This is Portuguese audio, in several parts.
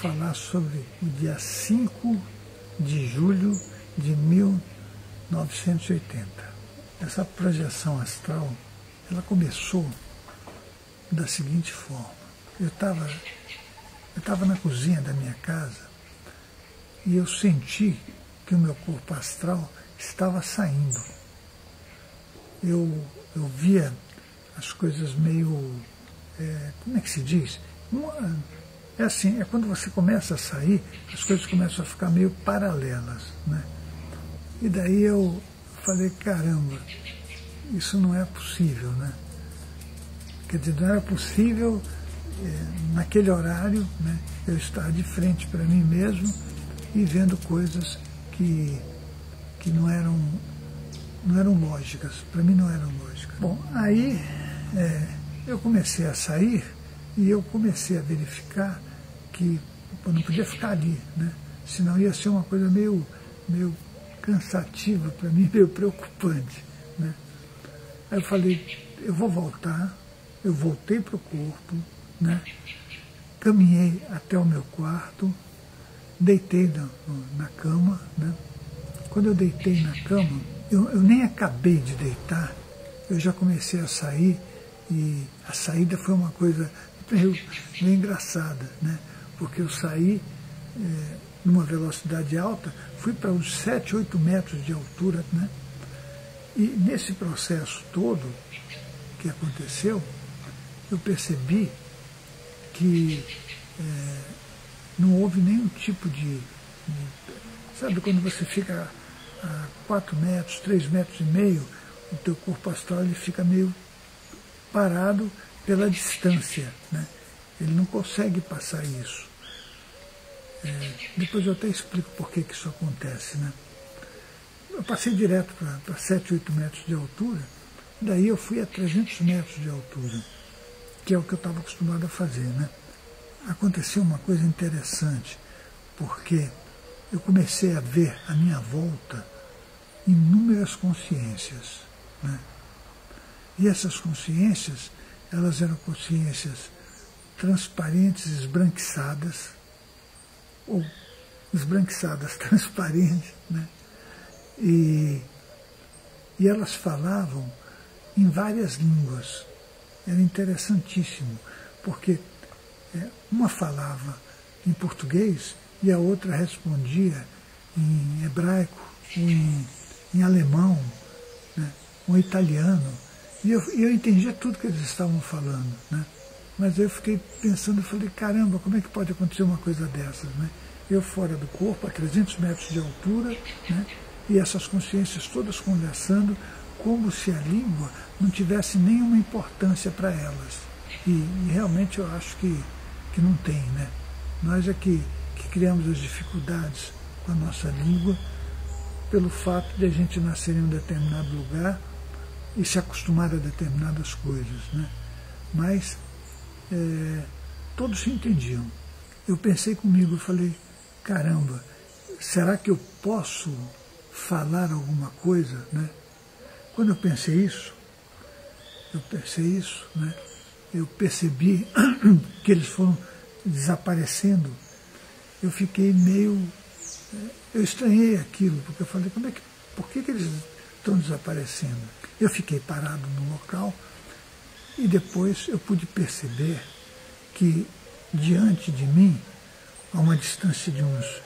falar sobre o dia 5 de julho de 1980. Essa projeção astral, ela começou da seguinte forma. Eu estava na cozinha da minha casa e eu senti que o meu corpo astral estava saindo. Eu via as coisas meio... como é que se diz? É assim, é quando você começa a sair, as coisas começam a ficar meio paralelas, né? E daí eu falei, caramba, isso não é possível, né? Quer dizer, não era possível, naquele horário, né, eu estar de frente para mim mesmo e vendo coisas que não eram lógicas, para mim não eram lógicas. Bom, aí eu comecei a sair e eu comecei a verificar que eu não podia ficar ali, né? Senão ia ser uma coisa meio cansativa para mim, meio preocupante, né? Aí eu falei, eu vou voltar. Eu voltei para o corpo, né? Caminhei até o meu quarto, deitei na cama, né? Quando eu deitei na cama, eu nem acabei de deitar, eu já comecei a sair, e a saída foi uma coisa meio engraçada, né? Porque eu saí numa velocidade alta, fui para uns 7, 8 metros de altura, né? E nesse processo todo que aconteceu, eu percebi que não houve nenhum tipo de... Sabe quando você fica a 4 metros, 3 metros e meio, o teu corpo astral ele fica meio parado pela distância, né? Ele não consegue passar isso. Depois eu até explico por que isso acontece, né? Eu passei direto para 7, 8 metros de altura, daí eu fui a 300 metros de altura, que é o que eu estava acostumado a fazer, né? Aconteceu uma coisa interessante, porque eu comecei a ver à minha volta inúmeras consciências, né? E essas consciências, elas eram consciências transparentes, esbranquiçadas, ou esbranquiçadas, transparentes, né? E elas falavam em várias línguas. Era interessantíssimo, porque uma falava em português e a outra respondia em hebraico, ou em alemão, né, ou italiano. E eu entendia tudo que eles estavam falando, né? Mas eu fiquei pensando, eu falei, caramba, como é que pode acontecer uma coisa dessas, né? Eu fora do corpo, a 300 metros de altura, né? E essas consciências todas conversando, como se a língua não tivesse nenhuma importância para elas. E realmente eu acho que não tem, né? Nós é que criamos as dificuldades com a nossa língua pelo fato de a gente nascer em um determinado lugar e se acostumar a determinadas coisas, né? Mas todos se entendiam. Eu pensei comigo, eu falei, caramba, será que eu posso falar alguma coisa, né? Quando eu pensei isso, né? Eu percebi que eles foram desaparecendo. Eu fiquei meio... Eu estranhei aquilo, porque eu falei, por que eles estão desaparecendo? Eu fiquei parado no local e depois eu pude perceber que diante de mim, a uma distância de uns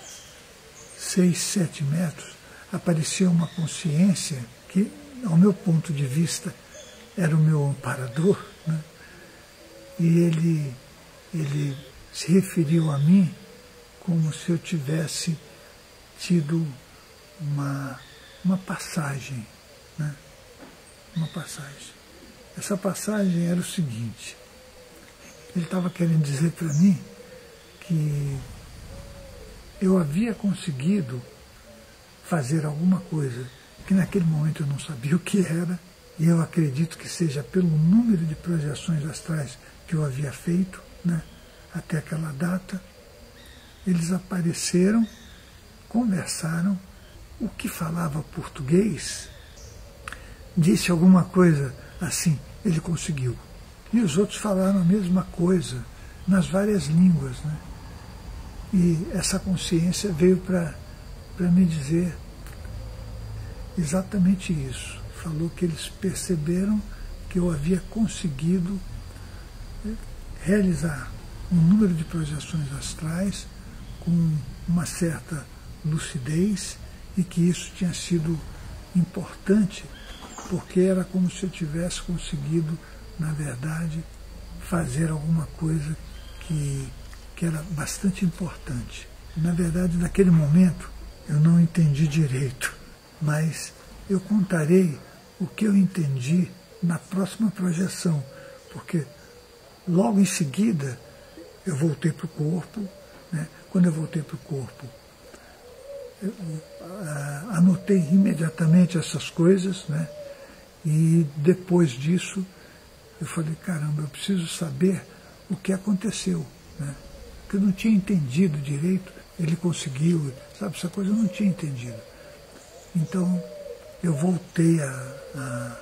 6, 7 metros, apareceu uma consciência que, ao meu ponto de vista, era o meu amparador, né? E ele se referiu a mim como se eu tivesse tido uma passagem, né? Uma passagem. Essa passagem era o seguinte, ele estava querendo dizer para mim que eu havia conseguido fazer alguma coisa que naquele momento eu não sabia o que era, e eu acredito que seja pelo número de projeções astrais que eu havia feito, né, até aquela data. Eles apareceram, conversaram, o que falava português disse alguma coisa assim, ele conseguiu. E os outros falaram a mesma coisa, nas várias línguas, né? E essa consciência veio para me dizer exatamente isso. Falou que eles perceberam que eu havia conseguido realizar um número de projeções astrais com uma certa lucidez e que isso tinha sido importante porque era como se eu tivesse conseguido, na verdade, fazer alguma coisa que era bastante importante. Na verdade, naquele momento, eu não entendi direito, mas eu contarei o que eu entendi na próxima projeção, porque logo em seguida eu voltei para o corpo, né? Quando eu voltei para o corpo, eu anotei imediatamente essas coisas, né? E depois disso eu falei, caramba, eu preciso saber o que aconteceu, né? Porque eu não tinha entendido direito, ele conseguiu, sabe, essa coisa eu não tinha entendido. Então eu voltei a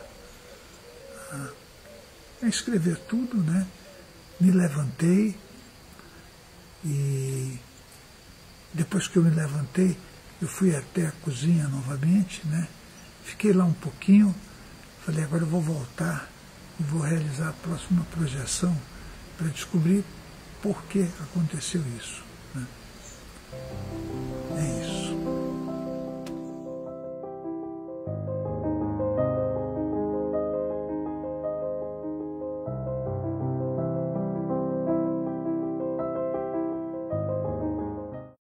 escrever tudo, né? Me levantei e depois que eu me levantei, eu fui até a cozinha novamente, né? Fiquei lá um pouquinho, falei, agora eu vou voltar e vou realizar a próxima projeção para descobrir por que aconteceu isso, né?